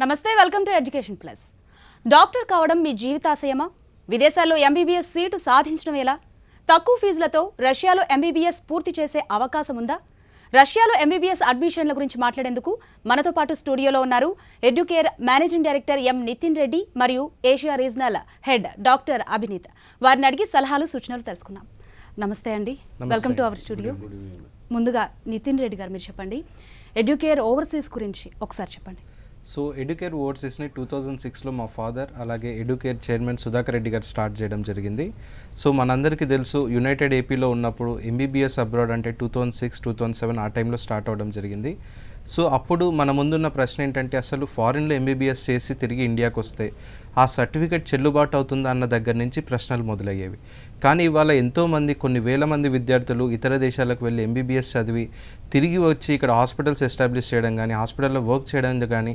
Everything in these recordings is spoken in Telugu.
నమస్తే, welcome to education plus. Doctor కావడం మీ జీవితాశయమా? విదేశాల్లో ఎంబీబీఎస్ సీటు సాధించడం ఎలా? తక్కువ ఫీజులతో రష్యాలో ఎంబీబీఎస్ పూర్తి చేసే అవకాశం ఉందా? రష్యాలో ఎంబీబీఎస్ అడ్మిషన్ల గురించి మాట్లాడేందుకు మనతో పాటు స్టూడియోలో ఉన్నారు Educare managing director M Nitin Reddy మరియు Asia regional head doctor Abhineet. వారిని అడిగి సలహాలు సూచనలు తెలుసుకుందాం. నమస్తే అండి, వెల్కమ్ టు అవర్ స్టూడియో. ముందుగా నితిన్ రెడ్డి గారు మీరు చెప్పండి, ఎడ్యుకేర్ ఓవర్సీస్ గురించి ఒకసారి చెప్పండి. సో ఎడ్యుకేర్ ఓవర్సీస్ని 2006లో మా ఫాదర్ అలాగే ఎడ్యుకేర్ చైర్మన్ సుధాకర్ రెడ్డి గారు స్టార్ట్ చేయడం జరిగింది. సో మనందరికీ తెలుసు, యునైటెడ్ ఏపీలో ఉన్నప్పుడు ఎంబీబీఎస్ అబ్రాడ్ అంటే 2006, 2007 ఆ టైంలో స్టార్ట్ అవ్వడం జరిగింది. సో అప్పుడు మన ముందున్న ప్రశ్న ఏంటంటే, అసలు ఫారిన్లో ఎంబీబీఎస్ చేసి తిరిగి ఇండియాకి వస్తే ఆ సర్టిఫికేట్ చెల్లుబాటు అవుతుందా అన్న దగ్గర నుంచి ప్రశ్నలు మొదలయ్యేవి. కానీ ఇవాళ ఎంతోమంది, కొన్ని వేల మంది విద్యార్థులు ఇతర దేశాలకు వెళ్ళి ఎంబీబీఎస్ చదివి తిరిగి వచ్చి ఇక్కడ హాస్పిటల్స్ ఎస్టాబ్లిష్ చేయడం కానీ, హాస్పిటల్లో వర్క్ చేయడం కానీ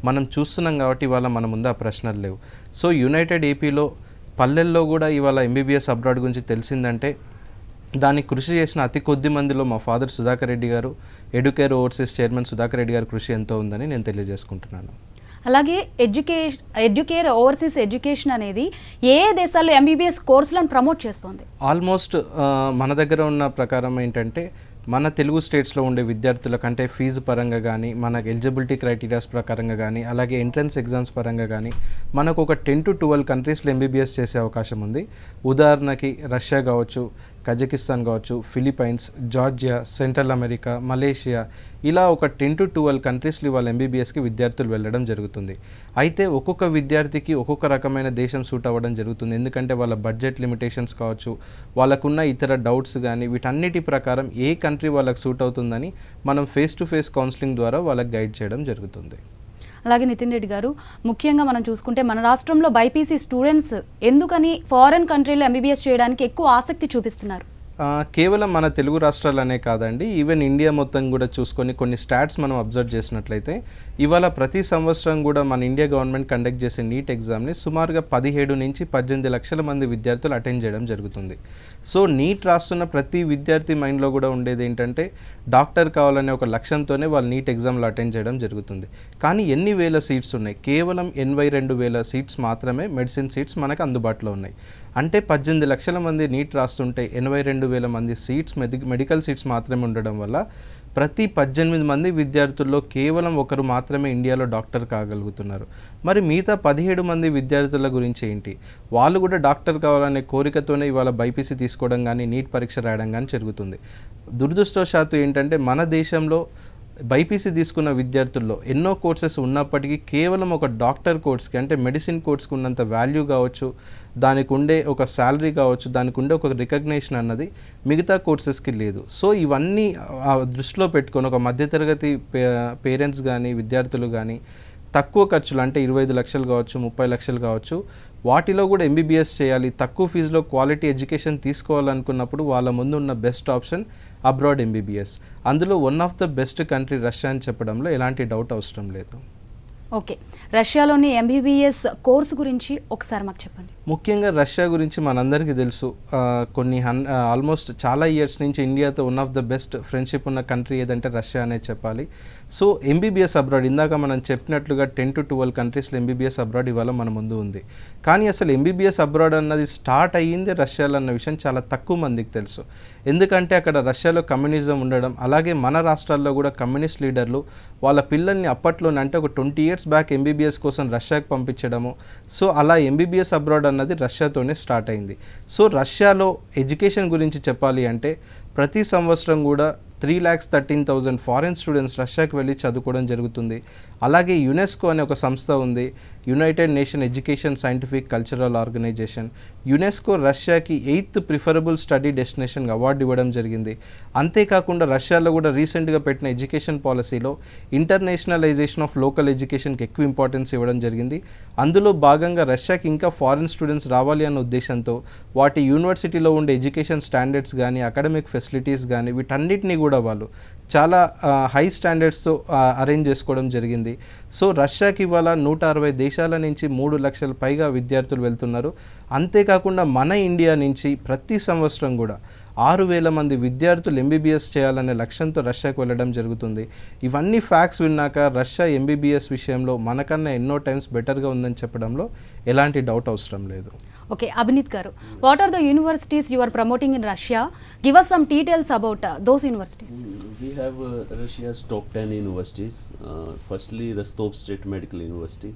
మనం చూస్తున్నాం. కాబట్టి ఇవాళ మన ముందు ఆ ప్రశ్నలు లేవు. సో యునైటెడ్ ఏపీలో పల్లెల్లో కూడా ఇవాళ ఎంబీబీఎస్ అబ్రాడ్ గురించి తెలిసిందంటే దానికి కృషి చేసిన అతి కొద్ది మందిలో మా ఫాదర్ సుధాకర్ రెడ్డి గారు, educare overseas chairman Sudhakar Reddy గారి కృషి ఎంతో ఉందని నేను తెలియజేసుకుంటున్నాను. అలాగే ఎడ్యుకేర్ ఓవర్సీస్ ఎడ్యుకేషన్ అనేది ఏ దేశాల్లో ఎంబీబీఎస్ కోర్సులను ప్రమోట్ చేస్తుంది? ఆల్మోస్ట్ మన దగ్గర ఉన్న ప్రకారం ఏంటంటే, మన తెలుగు స్టేట్స్లో ఉండే విద్యార్థుల కంటే ఫీజు పరంగా కానీ, మన ఎలిజిబిలిటీ క్రైటీరియాస్ ప్రకారంగా కానీ, అలాగే ఎంట్రన్స్ ఎగ్జామ్స్ పరంగా కానీ మనకు ఒక 10 to 12 కంట్రీస్లో ఎంబీబీఎస్ చేసే అవకాశం ఉంది. ఉదాహరణకి రష్యా కావచ్చు, కజకిస్తాన్ కావచ్చు, Philippines, Georgia, central America, Malaysia, ఇలా ఒక 10 to 12 కంట్రీస్లో వాళ్ళ ఎంబీబీఎస్కి విద్యార్థులు వెళ్ళడం జరుగుతుంది. అయితే ఒక్కొక్క విద్యార్థికి ఒక్కొక్క రకమైన దేశం సూట్ అవ్వడం జరుగుతుంది. ఎందుకంటే వాళ్ళ బడ్జెట్ లిమిటేషన్స్ కావచ్చు, వాళ్ళకున్న ఇతర డౌట్స్ కానీ, వీటన్నిటి ప్రకారం ఏ కంట్రీ వాళ్ళకి సూట్ అవుతుందని మనం ఫేస్ టు ఫేస్ కౌన్సిలింగ్ ద్వారా వాళ్ళకి గైడ్ చేయడం జరుగుతుంది. అలాగే నితిన్ రెడ్డి గారు, ముఖ్యంగా మనం చూసుకుంటే మన రాష్ట్రంలో బైపీసీ స్టూడెంట్స్ ఎందుకని ఫారెన్ కంట్రీలో ఎంబీబీఎస్ చేయడానికి ఎక్కువ ఆసక్తి చూపిస్తున్నారు? కేవలం మన తెలుగు రాష్ట్రాలనే కాదండి, ఈవెన్ ఇండియా మొత్తం కూడా చూసుకొని కొన్ని స్టాట్స్ మనం అబ్జర్వ్ చేసినట్లయితే ఇవాళ ప్రతి సంవత్సరం కూడా మన ఇండియా గవర్నమెంట్ కండక్ట్ చేసే నీట్ ఎగ్జామ్ని సుమారుగా 17 నుంచి 18 లక్షల మంది విద్యార్థులు అటెండ్ చేయడం జరుగుతుంది. సో నీట్ రాస్తున్న ప్రతి విద్యార్థి మైండ్లో కూడా ఉండేది ఏంటంటే, డాక్టర్ కావాలనే ఒక లక్ష్యంతోనే వాళ్ళు నీట్ ఎగ్జామ్లో అటెండ్ చేయడం జరుగుతుంది. కానీ ఎన్ని వేల సీట్స్ ఉన్నాయి? కేవలం 82,000 సీట్స్ మాత్రమే మెడిసిన్ సీట్స్ మనకు అందుబాటులో ఉన్నాయి. అంటే 18 లక్షల మంది నీట్ రాస్తుంటే 82,000 మంది సీట్స్ మెడికల్ సీట్స్ మాత్రమే ఉండడం వల్ల ప్రతి 18 మంది విద్యార్థుల్లో కేవలం ఒకరు మాత్రమే ఇండియాలో డాక్టర్ కాగలుగుతున్నారు. మరి మిగతా 17 మంది విద్యార్థుల గురించి ఏంటి? వాళ్ళు కూడా డాక్టర్ కావాలనే కోరికతోనే ఇవాళ బైపీసీ తీసుకోవడం కానీ, నీట్ పరీక్ష రాయడం కానీ జరుగుతుంది. దురదృష్టవశాత్తు ఏంటంటే, మన దేశంలో బైపీసీ తీసుకున్న విద్యార్థుల్లో ఎన్నో కోర్సెస్ ఉన్నప్పటికీ కేవలం ఒక డాక్టర్ కోర్స్కి, అంటే మెడిసిన్ కోర్స్కి ఉన్నంత వాల్యూ కావచ్చు, దానికి ఉండే ఒక శాలరీ కావచ్చు, దానికి ఉండే ఒక రికగ్నేషన్ అన్నది మిగతా కోర్సెస్కి లేదు. సో ఇవన్నీ దృష్టిలో పెట్టుకొని ఒక మధ్యతరగతి పేరెంట్స్ కానీ, విద్యార్థులు కానీ తక్కువ ఖర్చులు, అంటే 25 లక్షలు కావచ్చు, 30 లక్షలు కావచ్చు, వాటిలో కూడా ఎంబీబీఎస్ చేయాలి, తక్కువ ఫీజులో క్వాలిటీ ఎడ్యుకేషన్ తీసుకోవాలనుకున్నప్పుడు వాళ్ళ ముందు ఉన్న బెస్ట్ ఆప్షన్ అబ్రాడ్ ఎంబీబీఎస్. అందులో one of the best country Russia అని చెప్పడంలో ఎలాంటి డౌట్ అవసరం లేదు. ఓకే, రష్యాలోని ఎంబీబీఎస్ కోర్సు గురించి ఒకసారి మాకు చెప్పండి. ముఖ్యంగా రష్యా గురించి మనందరికీ తెలుసు, కొన్ని ఆల్మోస్ట్ చాలా ఇయర్స్ నుంచి ఇండియాతో one of the best friendship ఉన్న కంట్రీ ఏదంటే రష్యా అనే చెప్పాలి. సో ఎంబీబీఎస్ అబ్రాడ్, ఇందాక మనం చెప్పినట్లుగా 10 to 12 కంట్రీస్లో ఎంబీబీఎస్ అబ్రాడ్ ఇవాళ మన ముందు ఉంది. కానీ అసలు ఎంబీబీఎస్ అబ్రాడ్ అన్నది స్టార్ట్ అయ్యింది రష్యాలో అన్న విషయం చాలా తక్కువ మందికి తెలుసు. ఎందుకంటే అక్కడ రష్యాలో కమ్యూనిజం ఉండడం, అలాగే మన రాష్ట్రాల్లో కూడా కమ్యూనిస్ట్ లీడర్లు వాళ్ళ పిల్లల్ని అప్పట్లోనే, అంటే ఒక 20 years బ్యాక్ ఎంబీబీఎస్ కోసం రష్యాకి పంపించడము. సో అలా ఎంబీబీఎస్ అబ్రాడ్ అన్నది రష్యాతోనే స్టార్ట్ అయింది. సో రష్యాలో ఎడ్యుకేషన్ గురించి చెప్పాలి అంటే ప్రతి సంవత్సరం కూడా 3,13,000 ఫారిన్ స్టూడెంట్స్ రష్యాకి వెళ్ళి చదువుకోవడం జరుగుతుంది. అలాగే యునెస్కో అనే ఒక సంస్థ ఉంది, united nation education scientific cultural organisation. UNESCO రష్యాకి 8th preferable study destination award ఇవ్వడం జరిగింది. అంతేకాకుండా రష్యాలో కూడా రీసెంట్గా పెట్టిన ఎడ్యుకేషన్ పాలసీలో ఇంటర్నేషనలైజేషన్ ఆఫ్ లోకల్ ఎడ్యుకేషన్కి ఎక్కువ ఇంపార్టెన్స్ ఇవ్వడం జరిగింది. అందులో భాగంగా రష్యాకి ఇంకా ఫారిన్ స్టూడెంట్స్ రావాలి అన్న ఉద్దేశంతో వాటి యూనివర్సిటీలో ఉండే ఎడ్యుకేషన్ స్టాండర్డ్స్ కానీ, అకాడమిక్ ఫెసిలిటీస్ కానీ వీటన్నిటిని కూడా వాళ్ళు చాలా హై స్టాండర్డ్స్తో అరేంజ్ చేసుకోవడం జరిగింది. సో రష్యాకి ఇవాళ 160 దేశాల నుంచి 3 లక్షల పైగా విద్యార్థులు వెళ్తున్నారు. అంతేకాకుండా మన ఇండియా నుంచి ప్రతి సంవత్సరం కూడా 6,000 మంది విద్యార్థులు ఎంబీబీఎస్ చేయాలనే లక్ష్యంతో రష్యాకు వెళ్ళడం జరుగుతుంది. ఇవన్నీ ఫ్యాక్ట్స్ విన్నాక రష్యా ఎంబీబీఎస్ విషయంలో మనకన్నా ఎన్నో టైమ్స్ బెటర్గా ఉందని చెప్పడంలో ఎలాంటి డౌట్ అవసరం లేదు. ఓకే, అభినీత్ గారు, what are the universities you are promoting in Russia? Give us some details about those universities. We have Russia's top 10 universities. Firstly, Rostov State Medical University.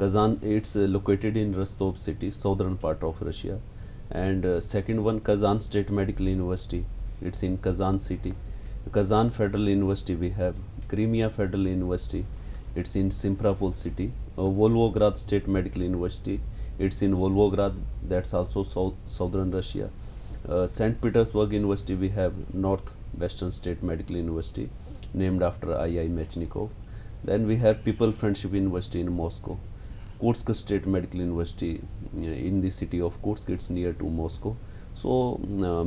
Kazan, it's located in Rostov city, southern part of Russia. And second one, Kazan State Medical University. It's in Kazan city. Kazan Federal University we have. Crimea Federal University. It's in Simferopol city. Volgograd State Medical University. It's in Volgograd, that's also southern Russia. St. Petersburg University we have, Northwestern State Medical University, named after I.I. Mechnikov. Then we have People Friendship University in Moscow. Kursk State Medical University in the city of Kursk, it's near to Moscow. So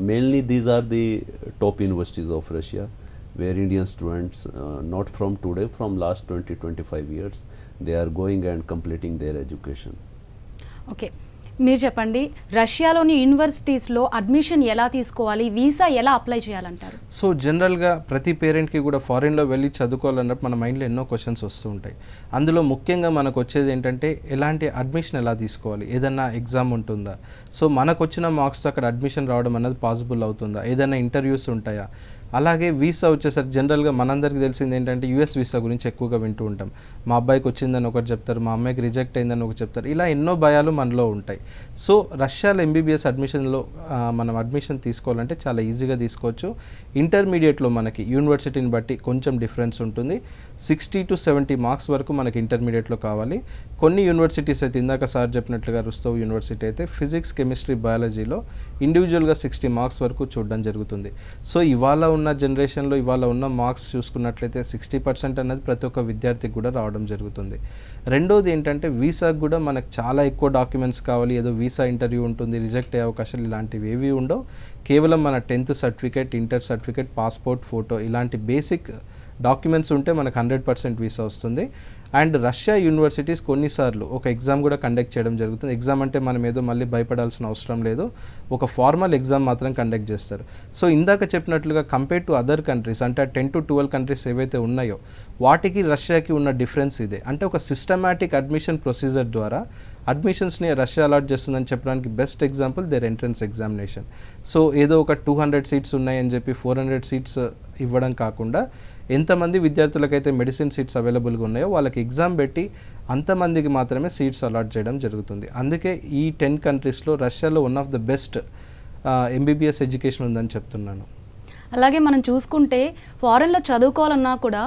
mainly these are the top universities of Russia, where Indian students, not from today, from last 20-25 years, they are going and completing their education. Okay, మీరు చెప్పండి, రష్యాలోని యూనివర్సిటీస్లో అడ్మిషన్ ఎలా తీసుకోవాలి, వీసా ఎలా అప్లై చేయాలంటారు? సో జనరల్గా ప్రతి పేరెంట్కి కూడా ఫారిన్లో వెళ్ళి చదువుకోవాలన్నప్పుడు మన మైండ్లో ఎన్నో క్వశ్చన్స్ వస్తూ ఉంటాయి. అందులో ముఖ్యంగా మనకు వచ్చేది ఏంటంటే ఎలాంటి అడ్మిషన్ ఎలా తీసుకోవాలి, ఏదైనా ఎగ్జామ్ ఉంటుందా, సో మనకు వచ్చిన మార్క్స్తో అక్కడ అడ్మిషన్ రావడం అనేది పాసిబుల్ అవుతుందా, ఏదైనా ఇంటర్వ్యూస్ ఉంటాయా, అలాగే వీసా వచ్చేసరికి జనరల్గా మనందరికీ తెలిసింది ఏంటంటే యూఎస్ వీసా గురించి ఎక్కువగా వింటూ ఉంటాం. మా అబ్బాయికి వచ్చిందని ఒకటి చెప్తారు, మా అమ్మాయికి రిజెక్ట్ అయిందని ఒకటి చెప్తారు, ఇలా ఎన్నో భయాలు మనలో ఉంటాయి. సో రష్యాలో ఎంబీబీఎస్ అడ్మిషన్లో మనం అడ్మిషన్ తీసుకోవాలంటే చాలా ఈజీగా తీసుకోవచ్చు. ఇంటర్మీడియట్లో మనకి యూనివర్సిటీని బట్టి కొంచెం డిఫరెన్స్ ఉంటుంది. 60 to 70 మార్క్స్ వరకు మనకి ఇంటర్మీడియట్లో కావాలి. కొన్ని యూనివర్సిటీస్ అయితే ఇందాక సార్ చెప్పినట్లుగా రుస్తవ్ యూనివర్సిటీ అయితే ఫిజిక్స్, కెమిస్ట్రీ, బయాలజీలో ఇండివిజువల్గా 60 మార్క్స్ వరకు చూడడం జరుగుతుంది. సో ఇవాళ ఉన్న జనరేషన్లో ఇవాళ ఉన్న మార్క్స్ చూసుకున్నట్లయితే 60% అనేది ప్రతి ఒక్క విద్యార్థికి కూడా రావడం జరుగుతుంది. రెండోది ఏంటంటే వీసాకు కూడా మనకు చాలా ఎక్కువ డాక్యుమెంట్స్ కావాలి, ఏదో వీసా ఇంటర్వ్యూ ఉంటుంది, రిజెక్ట్ అయ్యే అవకాశాలు ఇలాంటివి ఏవి ఉండవు. కేవలం మన 10th certificate, inter certificate, passport photo ఇలాంటి బేసిక్ డాక్యుమెంట్స్ ఉంటే మనకు 100% వీసా వస్తుంది. అండ్ రష్యా యూనివర్సిటీస్ కొన్నిసార్లు ఒక ఎగ్జామ్ కూడా కండక్ట్ చేయడం జరుగుతుంది. ఎగ్జామ్ అంటే మనం ఏదో మళ్ళీ భయపడాల్సిన అవసరం లేదు, ఒక ఫార్మల్ ఎగ్జామ్ మాత్రం కండక్ట్ చేస్తారు. సో ఇందాక చెప్పినట్లుగా కంపేర్ టు అదర్ కంట్రీస్ అంటే 10 to 12 కంట్రీస్ ఏవైతే ఉన్నాయో వాటికి రష్యాకి ఉన్న డిఫరెన్స్ ఇదే. అంటే ఒక సిస్టమాటిక్ అడ్మిషన్ ప్రొసీజర్ ద్వారా అడ్మిషన్స్ని రష్యా అలాట్ చేస్తుందని చెప్పడానికి best example there entrance examination. So ఏదో ఒక 200 సీట్స్ ఉన్నాయని చెప్పి 400 సీట్స్ ఇవ్వడం కాకుండా ఎంతమంది విద్యార్థులకైతే మెడిసిన్ సీట్స్ అవైలబుల్గా ఉన్నాయో వాళ్ళకి ఎగ్జామ్ పెట్టి అంతమందికి మాత్రమే సీట్స్ అలాట్ చేయడం జరుగుతుంది. అందుకే ఈ 10 కంట్రీస్లో రష్యాలో one of the best MBBS education ఉందని చెప్తున్నాను. అలాగే మనం చూసుకుంటే ఫారెన్లో చదువుకోవాలన్నా కూడా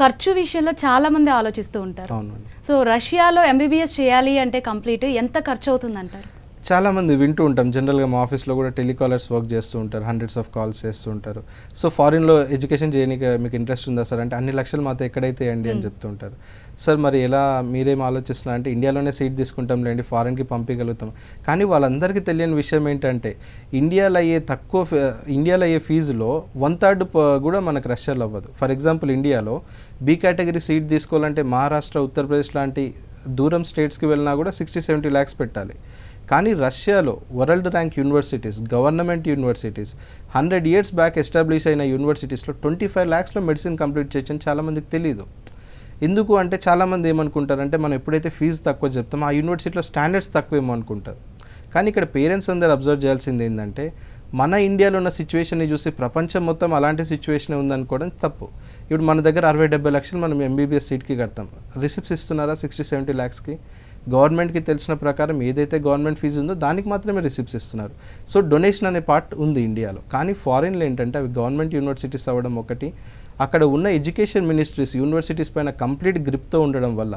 ఖర్చు విషయంలో చాలామంది ఆలోచిస్తూ ఉంటారు. అవునండి. సో రష్యాలో ఎంబీబీఎస్ చేయాలి అంటే కంప్లీట్ ఎంత ఖర్చు అవుతుంది అంటారు? చాలామంది వింటూ ఉంటాం, జనరల్గా మా ఆఫీస్లో కూడా టెలికాలర్స్ వర్క్ చేస్తూ ఉంటారు, హండ్రెడ్స్ ఆఫ్ కాల్స్ చేస్తూ ఉంటారు. సో ఫారిన్లో ఎడ్యుకేషన్ చేయడానికి మీకు ఇంట్రెస్ట్ ఉందా సార్ అంటే అన్ని లక్షలు మాతో ఎక్కడైతే అండి అని చెప్తూ ఉంటారు. సార్ మరి ఎలా మీరేం ఆలోచిస్తున్నా అంటే ఇండియాలోనే సీట్ తీసుకుంటాం లేండి, ఫారిన్కి పంపించగలుగుతాం. కానీ వాళ్ళందరికీ తెలియని విషయం ఏంటంటే ఇండియాలో అయ్యే ఫీజులో 1/3 కూడా మనకు రష్యాలో అవ్వదు. ఫర్ ఎగ్జాంపుల్ ఇండియాలో బి కేటగిరీ సీట్ తీసుకోవాలంటే మహారాష్ట్ర, ఉత్తరప్రదేశ్ లాంటి దూరం స్టేట్స్కి వెళ్ళినా కూడా 60-70 lakhs పెట్టాలి. కానీ రష్యాలో world rank universities, government universities, 100 years back establish అయిన యూనివర్సిటీస్లో 25 lakhsలో మెడిసిన్ కంప్లీట్ చేయొచ్చని చాలామందికి తెలియదు. ఎందుకు అంటే చాలామంది ఏమనుకుంటారంటే మనం ఎప్పుడైతే ఫీజు తక్కువ చెప్తామో ఆ యూనివర్సిటీలో స్టాండర్డ్స్ తక్కువేమో అనుకుంటారు. కానీ ఇక్కడ పేరెంట్స్ అందరూ అబ్జర్వ్ చేయాల్సింది ఏంటంటే మన ఇండియాలో ఉన్న సిచ్యువేషన్ని చూసి ప్రపంచం మొత్తం అలాంటి సిచ్యువేషనే ఉందనుకోవడం తప్పు. ఇప్పుడు మన దగ్గర 60-70 లక్షలు మనం ఎంబీబీఎస్ సీట్కి కడతాం, రిసిప్ట్స్ ఇస్తున్నారా 60-70 lakhsకి? గవర్నమెంట్కి తెలిసిన ప్రకారం ఏదైతే గవర్నమెంట్ ఫీజు ఉందో దానికి మాత్రమే రిసిప్ట్స్ ఇస్తున్నారు. సో డొనేషన్ అనే పార్ట్ ఉంది ఇండియాలో. కానీ ఫారిన్లో ఏంటంటే అవి గవర్నమెంట్ యూనివర్సిటీస్ అవ్వడం ఒకటి, అక్కడ ఉన్న ఎడ్యుకేషన్ మినిస్ట్రీస్ యూనివర్సిటీస్ పైన కంప్లీట్ గ్రిప్తో ఉండడం వల్ల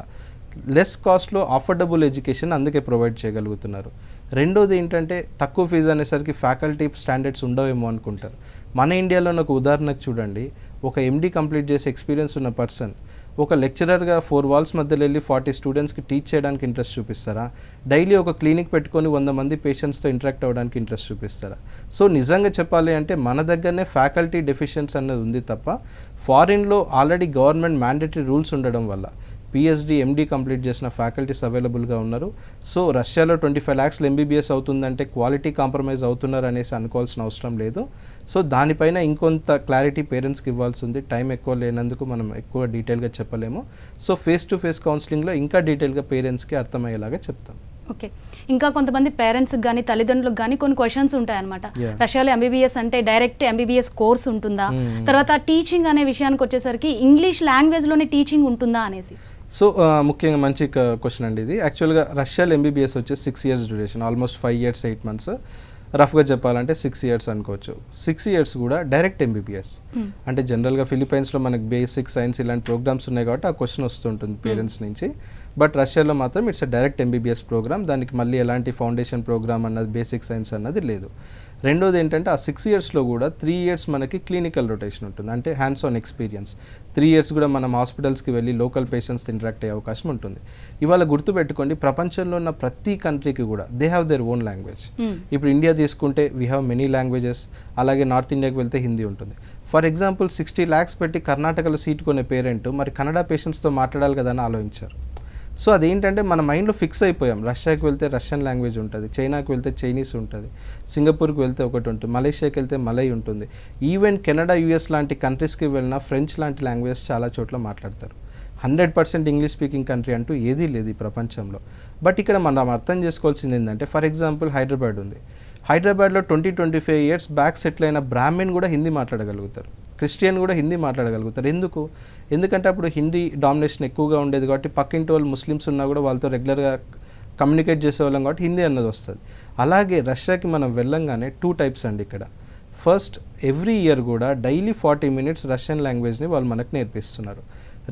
లెస్ కాస్ట్లో అఫోర్డబుల్ ఎడ్యుకేషన్ అందుకే ప్రొవైడ్ చేయగలుగుతున్నారు. రెండోది ఏంటంటే తక్కువ ఫీజు అనేసరికి ఫ్యాకల్టీ స్టాండర్డ్స్ ఉండవేమో అనుకుంటారు. మన ఇండియాలో ఒక ఉదాహరణకు చూడండి, ఒక ఎండీ కంప్లీట్ చేసే ఎక్స్పీరియన్స్ ఉన్న పర్సన్ ఒక లెక్చరర్గా 4 walls మధ్యలో వెళ్ళి 40 స్టూడెంట్స్కి టీచ్ చేయడానికి ఇంట్రెస్ట్ చూపిస్తారా? డైలీ ఒక క్లినిక్ పెట్టుకొని 100 మంది పేషెంట్స్తో ఇంటరాక్ట్ అవ్వడానికి ఇంట్రెస్ట్ చూపిస్తారా? సో నిజంగా చెప్పాలి అంటే మన దగ్గరనే ఫ్యాకల్టీ డెఫిషియన్సీ అనేది ఉంది తప్ప ఫారిన్లో ఆల్రెడీ గవర్నమెంట్ మ్యాండేటరీ రూల్స్ ఉండడం వల్ల పిహెచ్డి ఎండి కంప్లీట్ చేసిన ఫ్యాకల్టీస్ అవైలబుల్గా ఉన్నారు. సో రష్యాలో 25 lakhs ఎంబీబీఎస్ అవుతుందంటే క్వాలిటీ కాంప్రమైజ్ అవుతున్నారు అనేసి అనుకోవాల్సిన అవసరం లేదు. సో దానిపైన ఇంకొంత క్లారిటీ పేరెంట్స్కి ఇవ్వాల్సి ఉంది. టైం ఎక్కువ లేనందుకు మనం ఎక్కువ డీటెయిల్గా చెప్పలేము. సో ఫేస్ టు ఫేస్ కౌన్సిలింగ్లో ఇంకా డీటెయిల్గా పేరెంట్స్కి అర్థమయ్యేలాగా చెప్తాం. ఓకే, ఇంకా కొంతమంది పేరెంట్స్కి కానీ తల్లిదండ్రులకు కానీ కొన్ని క్వశ్చన్స్ ఉంటాయన్నమాట. Yeah. రష్యాలో ఎంబీబీఎస్ అంటే డైరెక్ట్ ఎంబీబీఎస్ కోర్స్ ఉంటుందా, తర్వాత టీచింగ్ అనే విషయానికి వచ్చేసరికి ఇంగ్లీష్ లాంగ్వేజ్లోనే టీచింగ్ ఉంటుందా అనేసి. సో ముఖ్యంగా మంచి క్వశ్చన్ అండి ఇది. యాక్చువల్గా రష్యాలో ఎంబీబీఎస్ వచ్చేసి 6 years duration, almost 5 years 8 months. రఫ్గా చెప్పాలంటే 6 years అనుకోవచ్చు. 6 years కూడా డైరెక్ట్ ఎంబీబీఎస్. అంటే జనరల్గా ఫిలిపైన్స్లో మనకి బేసిక్ సైన్స్ ఇలాంటి ప్రోగ్రామ్స్ ఉన్నాయి కాబట్టి ఆ క్వశ్చన్ వస్తుంటుంది పేరెంట్స్ నుంచి. బట్ రష్యాలో మాత్రం ఇట్స్ డైరెక్ట్ ఎంబీబీఎస్ ప్రోగ్రామ్. దానికి మళ్ళీ ఎలాంటి ఫౌండేషన్ ప్రోగ్రామ్ అన్నది, బేసిక్ సైన్స్ అన్నది లేదు. రెండోది ఏంటంటే ఆ 6 yearsలో కూడా 3 years మనకి క్లినికల్ రొటేషన్ ఉంటుంది, అంటే హ్యాండ్స్ ఆన్ ఎక్స్పీరియన్స్. 3 years కూడా మనం హాస్పిటల్స్కి వెళ్ళి లోకల్ పేషెంట్స్ ఇంటరాక్ట్ అయ్యే అవకాశం ఉంటుంది. ఇవాళ గుర్తుపెట్టుకోండి, ప్రపంచంలో ఉన్న ప్రతి కంట్రీకి కూడా they have their own language. ఇప్పుడు ఇండియా తీసుకుంటే వీ హ్యావ్ మెనీ లాంగ్వేజెస్. అలాగే నార్త్ ఇండియాకి వెళ్తే హిందీ ఉంటుంది. ఫర్ ఎగ్జాంపుల్ 60 lakhs పెట్టి కర్ణాటకలో సీట్ కొనే పేరెంట్ మరి కన్నడ పేషెంట్స్తో మాట్లాడాలి కదా అని ఆలోచించారు. సో అదేంటంటే మన మైండ్లో ఫిక్స్ అయిపోయాం. రష్యాకి వెళ్తే రష్యన్ లాంగ్వేజ్ ఉంటుంది, చైనాకి వెళ్తే చైనీస్ ఉంటుంది, సింగపూర్కి వెళ్తే ఒకటి ఉంటుంది, మలేషియాకి వెళ్తే మలై ఉంటుంది. ఈవెన్ కెనడా, యూఎస్ లాంటి కంట్రీస్కి వెళ్ళినా ఫ్రెంచ్ లాంటి లాంగ్వేజ్ చాలా చోట్ల మాట్లాడతారు. 100% ఇంగ్లీష్ స్పీకింగ్ కంట్రీ అంటూ ఏదీ లేదు ఈ ప్రపంచంలో. బట్ ఇక్కడ మనం అర్థం చేసుకోవాల్సింది ఏంటంటే, ఫర్ ఎగ్జాంపుల్ హైదరాబాద్ ఉంది. హైదరాబాద్లో 20-25 years బ్యాక్ సెటిల్ అయిన బ్రాహ్మణ్ కూడా హిందీ మాట్లాడగలుగుతారు, క్రిస్టియన్ కూడా హిందీ మాట్లాడగలుగుతారు. ఎందుకంటే అప్పుడు హిందీ డామినేషన్ ఎక్కువగా ఉండేది కాబట్టి పక్కింటి వాళ్ళు ముస్లిమ్స్ ఉన్నా కూడా వాళ్ళతో రెగ్యులర్గా కమ్యూనికేట్ చేసేవాళ్ళం కాబట్టి హిందీ అన్నది వస్తుంది. అలాగే రష్యాకి మనం వెళ్ళంగానే 2 types అండి ఇక్కడ. ఫస్ట్, ఎవ్రీ ఇయర్ కూడా డైలీ 40 minutes రష్యన్ లాంగ్వేజ్ని వాళ్ళు మనకు నేర్పిస్తున్నారు.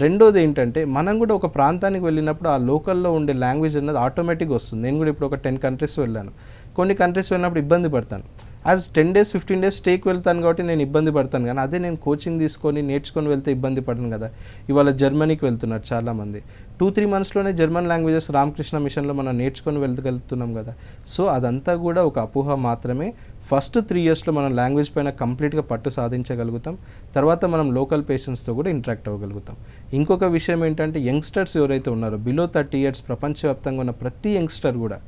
రెండోది ఏంటంటే, మనం కూడా ఒక ప్రాంతానికి వెళ్ళినప్పుడు ఆ లోకల్లో ఉండే లాంగ్వేజ్ అన్నది ఆటోమేటిక్గా వస్తుంది. నేను కూడా ఇప్పుడు ఒక 10 countries వెళ్ళాను. కొన్ని కంట్రీస్ వెళ్ళినప్పుడు ఇబ్బంది పడతాను. యాజ్ 10 days 15 days స్టేకి వెళ్తాను కాబట్టి నేను ఇబ్బంది పడతాను, కానీ అదే నేను కోచింగ్ తీసుకొని నేర్చుకొని వెళ్తే ఇబ్బంది పడను కదా. ఇవాళ జర్మనీకి వెళ్తున్నారు చాలామంది. 2-3 monthsలోనే జర్మన్ లాంగ్వేజెస్ రామకృష్ణ మిషన్లో మనం నేర్చుకొని వెళ్ళగలుగుతున్నాం కదా. సో అదంతా కూడా ఒక అపోహ మాత్రమే. ఫస్ట్ 3 yearsలో మనం లాంగ్వేజ్ పైన కంప్లీట్గా పట్టు సాధించగలుగుతాం. తర్వాత మనం లోకల్ పేషెంట్స్తో కూడా ఇంటరాక్ట్ అవ్వగలుగుతాం. ఇంకొక విషయం ఏంటంటే, యంగ్స్టర్స్ ఎవరైతే ఉన్నారో బిలో 30 years ప్రపంచవ్యాప్తంగా ఉన్న ప్రతి యంగ్స్టర్ కూడా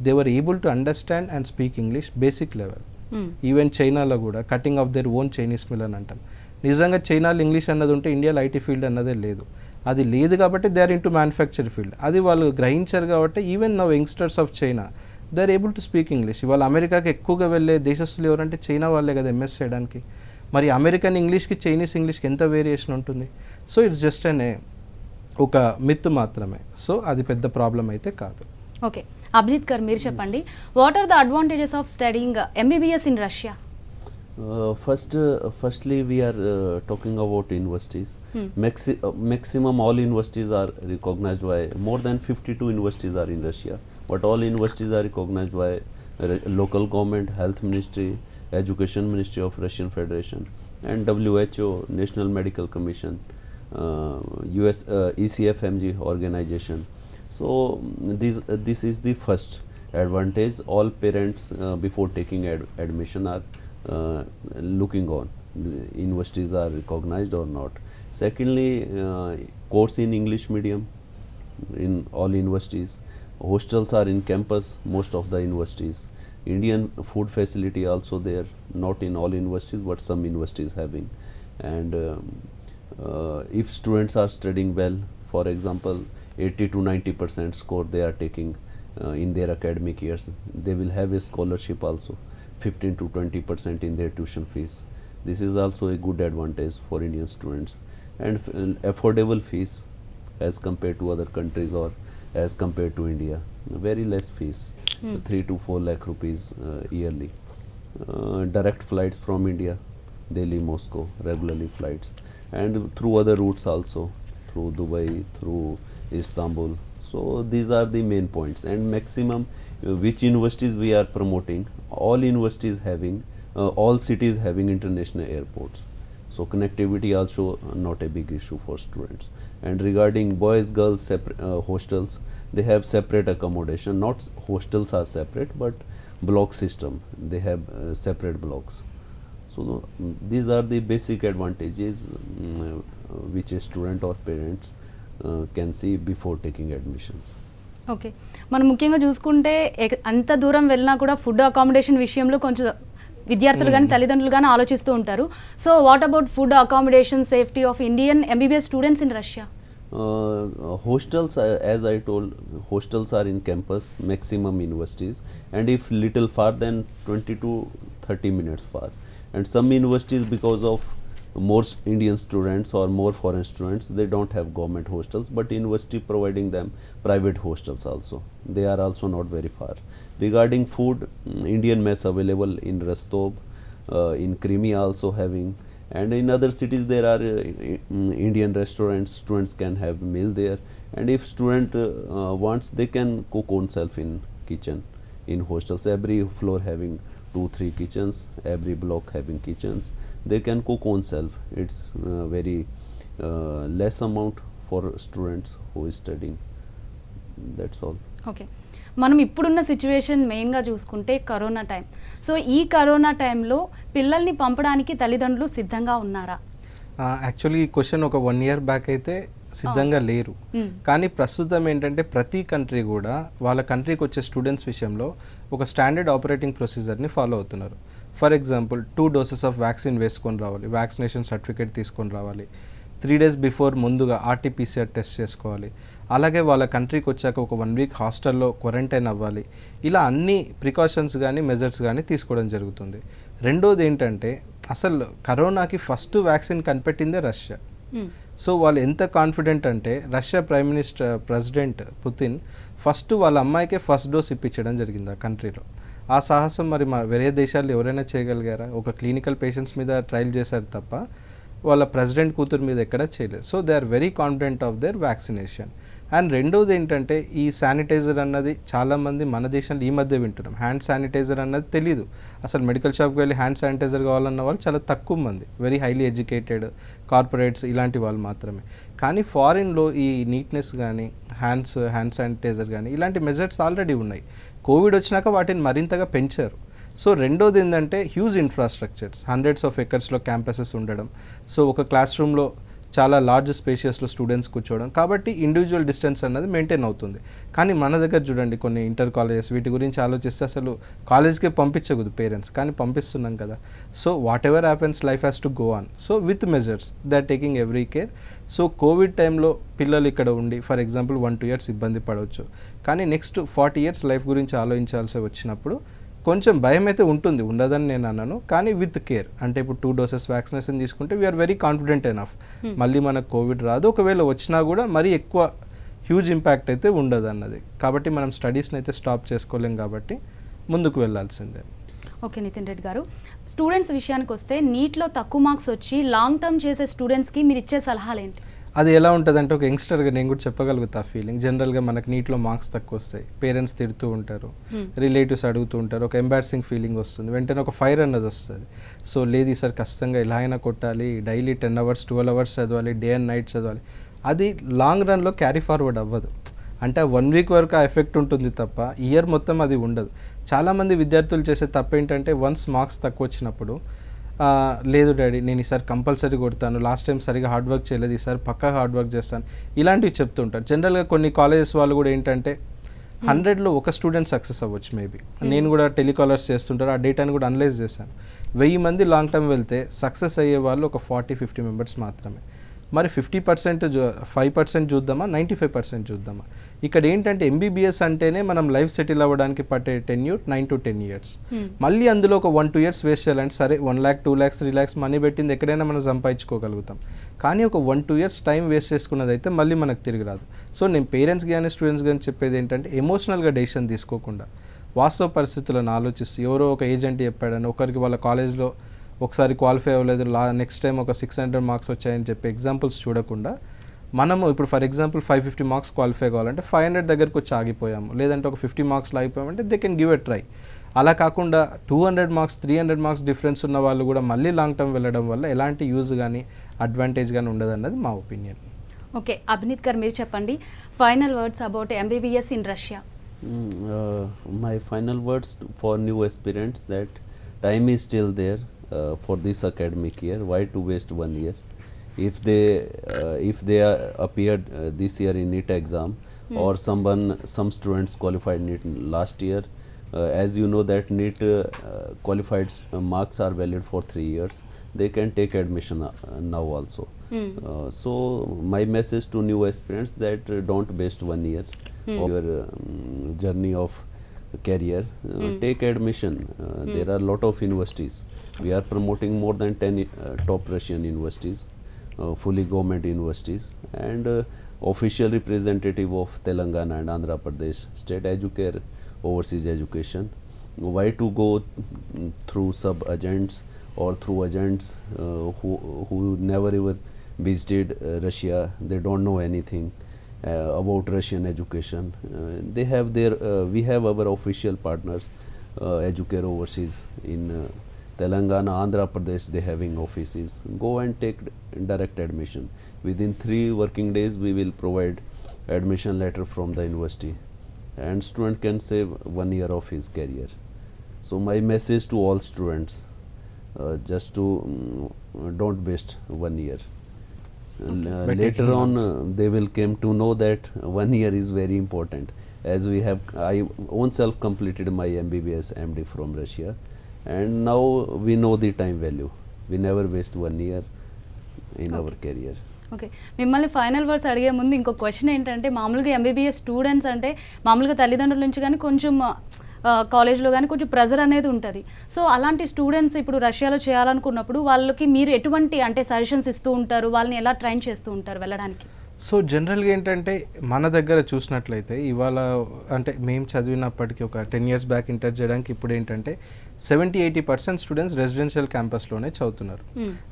they were able to understand and speak English basic level. Even చైనాలో కూడా cutting of their own Chinese mill అని అంటాం. నిజంగా చైనాలో ఇంగ్లీష్ అన్నది ఉంటే ఇండియాలో ఐటీ ఫీల్డ్ అన్నదే లేదు. అది లేదు కాబట్టి they are into manufacture field. అది వాళ్ళు గ్రహించారు కాబట్టి even now youngsters of China they are able to speak English. ఇవాళ అమెరికాకి ఎక్కువగా వెళ్ళే దేశస్తులు ఎవరంటే చైనా వాళ్ళే కదా ఎంఎస్ చేయడానికి. మరి అమెరికన్ ఇంగ్లీష్కి చైనీస్ ఇంగ్లీష్కి ఎంత వేరియేషన్ ఉంటుంది. సో ఇట్స్ జస్ట్ ఒక మిత్ మాత్రమే. సో అది పెద్ద ప్రాబ్లం అయితే కాదు. ఓకే, అభినీత్ గారు మీరు చెప్పండి, what are the advantages of studying MBBS in Russia? Firstly, we are talking about universities. Maximum all universities are recognized by, more than 52 universities are in Russia, but all universities are recognized by local government, health ministry, education ministry of Russian Federation, and WHO, National Medical Commission, US ECFMG organization. So this is the first advantage. All parents before taking admission are looking on the universities are recognized or not. Secondly, course in English medium in all universities. Hostels are in campus most of the universities. Indian food facility also there, not in all universities but some universities having. And if students are studying well, for example 80 to 90% score they are taking in their academic years, they will have a scholarship also, 15 to 20% in their tuition fees. This is also a good advantage for Indian students. And affordable fees as compared to other countries or as compared to India. Very less fees, 3 to 4 lakh rupees yearly. Direct flights from India, Delhi, Moscow, regularly flights, and through other routes also, through Dubai, through Istanbul. So these are the main points. And maximum which universities we are promoting, all universities having all cities having international airports, so connectivity also not a big issue for students. And regarding boys girls hostels, they have separate accommodation, not hostels are separate but block system, they have separate blocks. So these are the basic advantages which a student or parents can see before taking admissions. Okay, మనం ముఖ్యంగా చూసుకుంటే అంత దూరం వెళ్ళినా కూడా ఫుడ్ అకామిడేషన్ విషయంలో కొంచెం విద్యార్థులు కానీ తల్లిదండ్రులు కానీ ఆలోచిస్తూ ఉంటారు. So what about food accommodation safety of Indian MBBS students in Russia? Hostels, as I told, hostels are in campus, maximum universities, and if little far, then 20 to 30 minutes far. And some universities, because of more Indian students or more foreign students, they don't have government hostels, but university providing them private hostels also. They are also not very far. Regarding food, Indian mess available in Rostov, in Crimea also having, and in other cities there are Indian restaurants. Students can have meal there, and if student wants, they can cook own self in kitchen in hostels. Every floor having 2-3 kitchens, every block having kitchens. They can cook own self. It's very less amount for students who is studying. That's all. Okay, మనం ఇప్పుడున్న సిచ్యువేషన్ మెయిన్గా చూసుకుంటే కరోనా టైం. సో ఈ కరోనా టైంలో పిల్లల్ని పంపడానికి తల్లిదండ్రులు సిద్ధంగా ఉన్నారా? యాక్చువల్లీ ఈ క్వశ్చన్ ఒక 1 year బ్యాక్ అయితే సిద్ధంగా లేరు. కానీ ప్రస్తుతం ఏంటంటే ప్రతి కంట్రీ కూడా వాళ్ళ కంట్రీకి వచ్చే స్టూడెంట్స్ విషయంలో ఒక స్టాండర్డ్ ఆపరేటింగ్ ప్రొసీజర్ని ఫాలో అవుతున్నారు. For example 2 doses of vaccine వేసుకొని రావాలి, వ్యాక్సినేషన్ సర్టిఫికేట్ తీసుకొని రావాలి, 3 days బిఫోర్ ముందుగా ఆర్టీపీసీఆర్ టెస్ట్ చేసుకోవాలి, అలాగే వాళ్ళ కంట్రీకి వచ్చాక ఒక 1 week హాస్టల్లో క్వారంటైన్ అవ్వాలి. ఇలా అన్ని ప్రికాషన్స్ కానీ మెజర్స్ కానీ తీసుకోవడం జరుగుతుంది. రెండోది ఏంటంటే అసలు కరోనాకి ఫస్ట్ వ్యాక్సిన్ కనిపెట్టిందే రష్యా. సో వాళ్ళు ఎంత కాన్ఫిడెంట్ అంటే రష్యా ప్రెసిడెంట్ పుతిన్ ఫస్ట్ వాళ్ళ అమ్మాయికే ఫస్ట్ డోస్ ఇప్పించడం జరిగింది ఆ కంట్రీలో. ఆ సాహసం మరి వేరే దేశాల్లో ఎవరైనా చేయగలిగారా? ఒక క్లినికల్ పేషెంట్స్ మీద ట్రయల్ చేశారు తప్ప వాళ్ళ ప్రెసిడెంట్ కూతురు మీద ఎక్కడా చేయలేదు. So they are very confident of their vaccination. And రెండోది ఏంటంటే ఈ శానిటైజర్ అన్నది చాలామంది మన దేశంలో ఈ మధ్య వింటున్నాం. హ్యాండ్ శానిటైజర్ అన్నది తెలీదు. అసలు మెడికల్ షాప్కి వెళ్ళి హ్యాండ్ శానిటైజర్ కావాలన్న వాళ్ళు చాలా తక్కువ మంది, వెరీ హైలీ ఎడ్యుకేటెడ్ కార్పొరేట్స్ ఇలాంటి వాళ్ళు మాత్రమే. కానీ ఫారిన్లో ఈ నీట్నెస్ కానీ హ్యాండ్ శానిటైజర్ కానీ ఇలాంటి మెజర్స్ ఆల్రెడీ ఉన్నాయి. కోవిడ్ వచ్చినాక వాటిని మరింతగా పెంచారు. సో రెండోది ఏంటంటే హ్యూజ్ ఇన్ఫ్రాస్ట్రక్చర్స్, హండ్రెడ్స్ ఆఫ్ ఎకర్స్లో క్యాంపసెస్ ఉండడం, సో ఒక క్లాస్ రూమ్లో చాలా లార్జ్ స్పేషియస్లో స్టూడెంట్స్ కూర్చోవడం, కాబట్టి ఇండివిజువల్ డిస్టెన్స్ అన్నది మెయింటైన్ అవుతుంది. కానీ మన దగ్గర చూడండి కొన్ని ఇంటర్ కాలేజెస్ వీటి గురించి ఆలోచిస్తే అసలు కాలేజ్కే పంపించకూడదు పేరెంట్స్, కానీ పంపిస్తున్నాం కదా. So whatever happens life has to go on. So with measures they are taking every care. So Covid టైంలో పిల్లలు ఇక్కడ ఉండి ఫర్ ఎగ్జాంపుల్ 1-2 years ఇబ్బంది పడవచ్చు, కానీ నెక్స్ట్ 40 years లైఫ్ గురించి ఆలోచించాల్సి వచ్చినప్పుడు కొంచెం భయం అయితే ఉంటుంది, ఉండదని నేను అన్నాను. కానీ విత్ కేర్, అంటే ఇప్పుడు 2 doses వ్యాక్సినేషన్ తీసుకుంటే వీఆర్ వెరీ కాన్ఫిడెంట్ ఎనఫ్ మళ్ళీ మనకు కోవిడ్ రాదు. ఒకవేళ వచ్చినా కూడా మరీ ఎక్కువ హ్యూజ్ ఇంపాక్ట్ అయితే ఉండదు అన్నది. కాబట్టి మనం స్టడీస్ని అయితే స్టాప్ చేసుకోలేం, కాబట్టి ముందుకు వెళ్ళాల్సిందే. ఓకే నితిన్ రెడ్డి గారు, స్టూడెంట్స్ విషయానికి వస్తే నీట్లో తక్కువ మార్క్స్ వచ్చి లాంగ్ టర్మ్ చేసే స్టూడెంట్స్కి మీరు ఇచ్చే సలహాలు ఏంటి? అది ఎలా ఉంటుందంటే ఒక యంగ్స్టర్గా నేను కూడా చెప్పగలుగుతా ఫీలింగ్. జనరల్గా మనకు నీట్లో మార్క్స్ తక్కువ వస్తాయి, పేరెంట్స్ తిడుతూ ఉంటారు, రిలేటివ్స్ అడుగుతూ ఉంటారు, ఒక ఎంబారసింగ్ ఫీలింగ్ వస్తుంది, వెంటనే ఒక ఫైర్ అన్నది వస్తుంది. సో లేదు ఈసారి ఖచ్చితంగా ఎలా అయినా కొట్టాలి, డైలీ 10 hours 12 hours చదవాలి, డే అండ్ నైట్ చదవాలి. అది లాంగ్ రన్లో క్యారీ ఫార్వర్డ్ అవ్వదు. అంటే 1 week వరకు ఆ ఎఫెక్ట్ ఉంటుంది తప్ప ఇయర్ మొత్తం అది ఉండదు. చాలామంది విద్యార్థులు చేసే తప్పు ఏంటంటే వన్స్ మార్క్స్ తక్కువ వచ్చినప్పుడు లేదు డాడీ నేను ఈసారి కంపల్సరీ కొడతాను, లాస్ట్ టైం సరిగా హార్డ్ వర్క్ చేయలేదు, ఈసారి పక్కా హార్డ్ వర్క్ చేస్తాను, ఇలాంటివి చెప్తుంటారు. జనరల్గా కొన్ని కాలేజెస్ వాళ్ళు కూడా ఏంటంటే 100లో ఒక స్టూడెంట్ సక్సెస్ అవ్వచ్చు మేబీ. నేను కూడా టెలికాలర్స్ చేస్తుంటారు, ఆ డేటాని కూడా అనలైజ్ చేశాను. 1000 మంది లాంగ్ టర్మ్ వెళ్తే సక్సెస్ అయ్యే వాళ్ళు ఒక 40-50 members మాత్రమే. మరి 50% 5% చూద్దామా, 95% చూద్దామా? ఇక్కడ ఏంటంటే ఎంబీబీఎస్ అంటేనే మనం లైఫ్ సెటిల్ అవ్వడానికి పట్టే టెన్యూర్ 9 to 10 years. మళ్ళీ అందులో ఒక 1-2 years వేస్ట్ చేయాలంటే సరే 1 lakh 2 lakhs 3 lakhs మనీ పెట్టింది ఎక్కడైనా మనం సంపాదించుకోగలుగుతాం. కానీ ఒక 1-2 years టైం వేస్ట్ చేసుకున్నది అయితే మళ్ళీ మనకు తిరిగి రాదు. సో నేను పేరెంట్స్ కానీ స్టూడెంట్స్ కానీ చెప్పేది ఏంటంటే ఎమోషనల్గా డెసిషన్ తీసుకోకుండా వాస్తవ పరిస్థితులను ఆలోచిస్తూ, ఎవరో ఒక ఏజెంట్ చెప్పాడని ఒకరికి వాళ్ళ కాలేజ్లో ఒకసారి క్వాలిఫై అవ్వలేదు, నెక్స్ట్ టైం ఒక 600 marks వచ్చాయని చెప్పి ఎగ్జాంపుల్స్ చూడకుండా మనము ఇప్పుడు ఫర్ ఎగ్జాంపుల్ 550 marks క్వాలిఫై కావాలంటే 500 దగ్గరకు వచ్చి ఆగిపోయాము, లేదంటే ఒక 50 marks ఆగిపోయామంటే they can give a try. అలా కాకుండా 200 marks 300 marks డిఫరెన్స్ ఉన్న వాళ్ళు కూడా మళ్ళీ లాంగ్ టర్మ్ వెళ్ళడం వల్ల ఎలాంటి యూజ్ కానీ అడ్వాంటేజ్ కానీ ఉండదు అన్నది మా ఒపీనియన్. ఓకే అభినీత్ గారు మీరు చెప్పండి, final words about MBBS in Russia. My final words for new aspirants that time is still there for this academic year. Why to waste 1 year? if they appeared this year in NEET exam, or some students qualified NEET last year. As you know that NEET qualified marks are valid for 3 years. They can take admission now also. So my message to new aspirants that don't waste 1 year of your journey of career. Take admission. There are a lot of universities. We are promoting more than 10 top Russian universities, fully government universities, and official representative of Telangana and Andhra Pradesh State Educare Overseas Education. Why to go through sub-agents or through agents who never even visited Russia? They don't know anything about Russian education. They have their we have our official partners, Educare Overseas in Telangana, Andhra Pradesh. They having offices. Go and take direct admission. Within 3 working days, we will provide admission letter from the university, and student can save 1 year of his career. So my message to all students, just to don't waste 1 year. Later on, they will come to know that 1 year is very important. As I own self completed my MBBS MD from Russia, and now we know the time value. We never waste 1 year in our career. Okay, మిమ్మల్ని ఫైనల్ వర్డ్స్ అడిగే ముందు ఇంకో క్వశ్చన్ ఏంటంటే, మామూలుగా ఎంబీబీఎస్ స్టూడెంట్స్ అంటే మామూలుగా తల్లిదండ్రుల నుంచి కానీ కొంచెం కాలేజ్లో కానీ కొంచెం ప్రెజర్ అనేది ఉంటుంది. సో అలాంటి స్టూడెంట్స్ ఇప్పుడు రష్యాలో చేయాలనుకున్నప్పుడు వాళ్ళకి మీరు ఎటువంటి అంటే సజెషన్స్ ఇస్తూ ఉంటారు, వాళ్ళని ఎలా ట్రైన్ చేస్తూ ఉంటారు వెళ్ళడానికి? సో జనరల్గా ఏంటంటే మన దగ్గర చూసినట్లయితే ఇవాళ అంటే మేము చదివినప్పటికీ ఒక 10 years బ్యాక్ ఇంటర్ చేయడానికి ఇప్పుడు ఏంటంటే 70-80% స్టూడెంట్స్ రెసిడెన్షియల్ క్యాంపస్లోనే చదువుతున్నారు.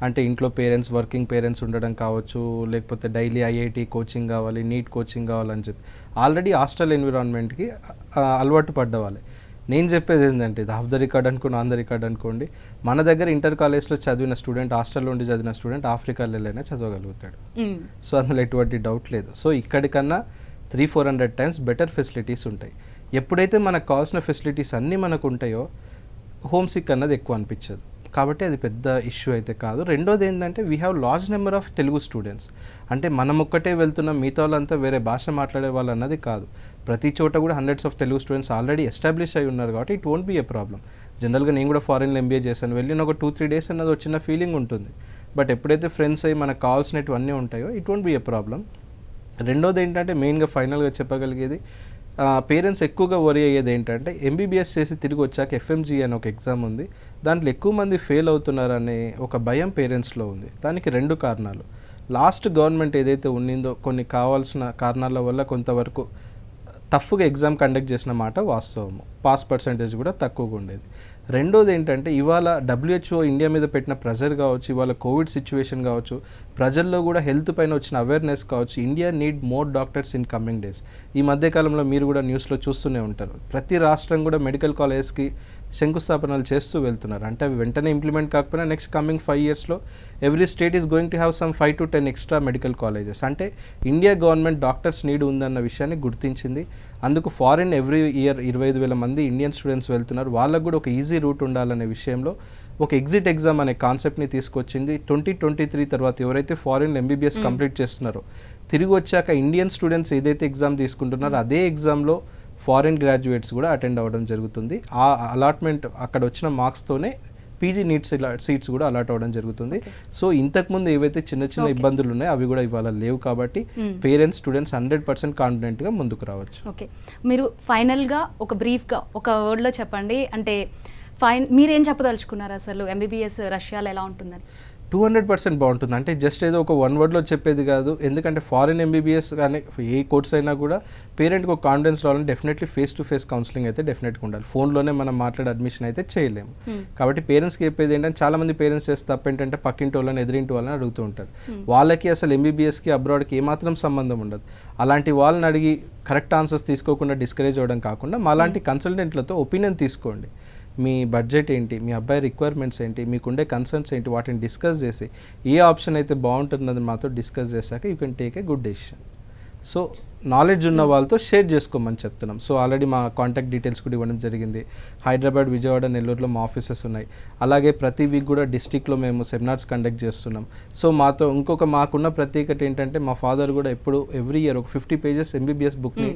అంటే ఇంట్లో పేరెంట్స్, వర్కింగ్ పేరెంట్స్ ఉండడం కావచ్చు, లేకపోతే డైలీ ఐఐటి కోచింగ్ కావాలి, నీట్ కోచింగ్ కావాలని చెప్పి ఆల్రెడీ హాస్టల్ ఎన్విరాన్మెంట్కి అలవాటు పడ్డవాళ్ళే. నేను చెప్పేది ఏంటంటే, ఇది ఆఫ్ ద రికార్డ్ అనుకోండి, ఆన్ ద రికార్డ్ అనుకోండి, మన దగ్గర ఇంటర్ కాలేజ్లో చదివిన స్టూడెంట్, హాస్టల్లో ఉండి చదివిన స్టూడెంట్ ఆఫ్రికాలో వెళ్ళైనా చదవగలుగుతాడు. సో అందులో ఎటువంటి డౌట్ లేదు. సో ఇక్కడికన్నా 300-400 times బెటర్ ఫెసిలిటీస్ ఉంటాయి. ఎప్పుడైతే మనకు కావాల్సిన ఫెసిలిటీస్ అన్నీ మనకు ఉంటాయో హోమ్ సిక్ అన్నది ఎక్కువ అనిపించదు. కాబట్టి అది పెద్ద ఇష్యూ అయితే కాదు. రెండోది ఏంటంటే, we have large number of Telugu students. అంటే మనం ఒక్కటే వెళ్తున్నాం, మిగతా వాళ్ళంతా వేరే భాష మాట్లాడే వాళ్ళు అన్నది కాదు. ప్రతి చోట కూడా hundreds of Telugu students already establish అయి ఉన్నారు. కాబట్టి it won't be a problem. జనరల్గా నేను కూడా ఫారిన్లో ఎంబీఏ చేశాను, వెళ్ళిన ఒక 2-3 days అన్నది వచ్చిన ఫీలింగ్ ఉంటుంది. బట్ ఎప్పుడైతే ఫ్రెండ్స్ అయ్యి మనకు కావాల్సినవన్నీ ఉంటాయో it won't be a problem. రెండోది ఏంటంటే, మెయిన్గా ఫైనల్గా చెప్పగలిగేది, పేరెంట్స్ ఎక్కువగా వరి అయ్యేది ఏంటంటే, ఎంబీబీఎస్ చేసి తిరిగి వచ్చాక ఎఫ్ఎంజీ అని ఒక ఎగ్జామ్ ఉంది, దాంట్లో ఎక్కువ మంది ఫెయిల్ అవుతున్నారనే ఒక భయం పేరెంట్స్లో ఉంది. దానికి 2 కారణాలు. లాస్ట్ గవర్నమెంట్ ఏదైతే ఉన్నిందో కొన్ని కావాల్సిన కారణాల వల్ల కొంతవరకు టఫ్గా ఎగ్జామ్ కండక్ట్ చేసిన మాట వాస్తవము. పాస్ పర్సంటేజ్ కూడా తక్కువగా ఉండేది. రెండోది ఏంటంటే, ఇవాళ WHO ఇండియా మీద పెట్టిన ప్రెజర్ కావచ్చు, ఇవాళ కోవిడ్ సిచ్యువేషన్ కావచ్చు, ప్రజల్లో కూడా హెల్త్ పైన వచ్చిన అవేర్నెస్ కావచ్చు, India need more doctors in coming days. ఈ మధ్యకాలంలో మీరు కూడా న్యూస్లో చూస్తూనే ఉంటారు. ప్రతి రాష్ట్రం కూడా మెడికల్ కాలేజ్కి శంకుస్థాపనలు చేస్తూ వెళ్తున్నారు. అంటే అవి వెంటనే ఇంప్లిమెంట్ కాకపోయినా నెక్స్ట్ కమింగ్ 5 yearsలో every state is going to have some 5 to 10 extra medical colleges. అంటే ఇండియా గవర్నమెంట్ డాక్టర్స్ నీడ్ ఉందన్న విషయాన్ని గుర్తించింది. అందుకు ఫారిన్ ఎవ్రీ ఇయర్ 25,000 మంది ఇండియన్ స్టూడెంట్స్ వెళ్తున్నారు. వాళ్ళకు కూడా ఒక ఈజీ రూట్ ఉండాలనే విషయంలో ఒక ఎగ్జిట్ ఎగ్జామ్ అనే కాన్సెప్ట్ని తీసుకొచ్చింది. 2023 తర్వాత ఎవరైతే ఫారిన్ ఎంబీబీఎస్ కంప్లీట్ చేస్తున్నారో తిరిగి వచ్చాక ఇండియన్ స్టూడెంట్స్ ఏదైతే ఎగ్జామ్ తీసుకుంటున్నారో అదే ఎగ్జామ్లో ఫారిన్ గ్రాడ్యుయేట్స్ కూడా అటెండ్ అవ్వడం జరుగుతుంది. ఆ అలాట్మెంట్ అక్కడ వచ్చిన మార్క్స్తోనే పీజీ నీట్ సీట్స్ కూడా అలాట్ అవ్వడం జరుగుతుంది. సో ఇంతకుముందు ఏవైతే చిన్న చిన్న ఇబ్బందులు ఉన్నాయో అవి కూడా ఇవాళ లేవు. కాబట్టి పేరెంట్స్, స్టూడెంట్స్ 100% కాన్ఫిడెంట్గా ముందుకు రావచ్చు. ఓకే, మీరు ఫైనల్గా ఒక బ్రీఫ్గా ఒక వర్డ్లో చెప్పండి. అంటే మీరేం చెప్పదలుచుకున్నారు అసలు ఎంబీబీఎస్ రష్యాలో ఎలా ఉంటుందని? 200% బాగుంటుంది. అంటే జస్ట్ ఏదో ఒక 1 wordలో చెప్పేది కాదు. ఎందుకంటే ఫారిన్ ఎంబీబీఎస్ కానీ ఏ కోర్స్ అయినా కూడా పేరెంట్కి ఒక కాన్ఫిడెన్స్ రావాలని definitely face to face counselling అయితే డెఫినెట్గా ఉండాలి. ఫోన్లోనే మనం మాట్లాడే అడ్మిషన్ అయితే చేయలేము. కాబట్టి పేరెంట్స్కి చెప్పేది ఏంటంటే, చాలామంది పేరెంట్స్ చేస్తే తప్ప ఏంటంటే పక్కింటి వాళ్ళని, ఎదిరింటి వాళ్ళని అడుగుతూ ఉంటారు. వాళ్ళకి అసలు ఎంబీబీఎస్కి అబ్రాడ్కి ఏమాత్రం సంబంధం ఉండదు. అలాంటి వాళ్ళని అడిగి కరెక్ట్ ఆన్సర్స్ తీసుకోకుండా డిస్కరేజ్ అవ్వడం కాకుండా మాలాంటి కన్సల్టెంట్లతో ఒపీనియన్ తీసుకోండి. మీ బడ్జెట్ ఏంటి, మీ అబ్బాయి రిక్వైర్మెంట్స్ ఏంటి, మీకుండే కన్సర్న్స్ ఏంటి, వాటిని డిస్కస్ చేసి ఏ ఆప్షన్ అయితే బాగుంటుందని మాతో డిస్కస్ చేశాక you can take a good decision. So knowledge ఉన్న వాళ్ళతో షేర్ చేసుకోమని చెప్తున్నాం. సో ఆల్రెడీ మా కాంటాక్ట్ డీటెయిల్స్ కూడా ఇవ్వడం జరిగింది. హైదరాబాద్, విజయవాడ, నెల్లూరులో మా ఆఫీసెస్ ఉన్నాయి. అలాగే ప్రతి వీక్ కూడా డిస్టిక్లో మేము సెమినార్స్ కండక్ట్ చేస్తున్నాం. సో మాకున్న ప్రత్యేకత ఏంటంటే మా ఫాదర్ కూడా ఎప్పుడు ఎవ్రీ ఇయర్ ఒక 50 pages MBBS బుక్ని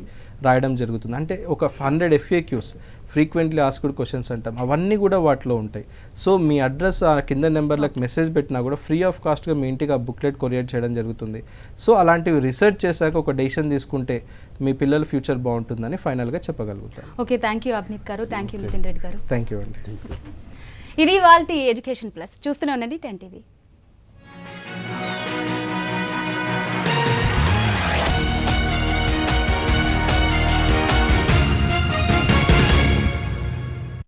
రాయడం జరుగుతుంది. అంటే ఒక 100 FAQs, ఫ్రీక్వెంట్లీ ఆస్క్డ్ క్వశ్చన్స్ అంటాం, అవన్నీ కూడా వాటిలో ఉంటాయి. సో మీ అడ్రస్ ఆ కింద నెంబర్లకు మెసేజ్ పెట్టినా కూడా ఫ్రీ ఆఫ్ కాస్ట్గా మీ ఇంటికి ఆ బుక్లెట్ కొరియర్ చేయడం జరుగుతుంది. సో అలాంటివి రీసెర్చ్ చేశాక ఒక డెసిషన్ తీసుకుంటే మీ పిల్లల ఫ్యూచర్ బాగుంటుందని ఫైనల్గా చెప్పగలుగుతాను. ఓకే, థ్యాంక్ యూ అభినీత్ గారు, థ్యాంక్ యూ నితిన్ రెడ్డి గారు. థ్యాంక్ యూ అండి. ఇది వాళ్ళ ఎడ్యుకేషన్ ప్లస్. చూస్తూనే ఉండండి 10 TV.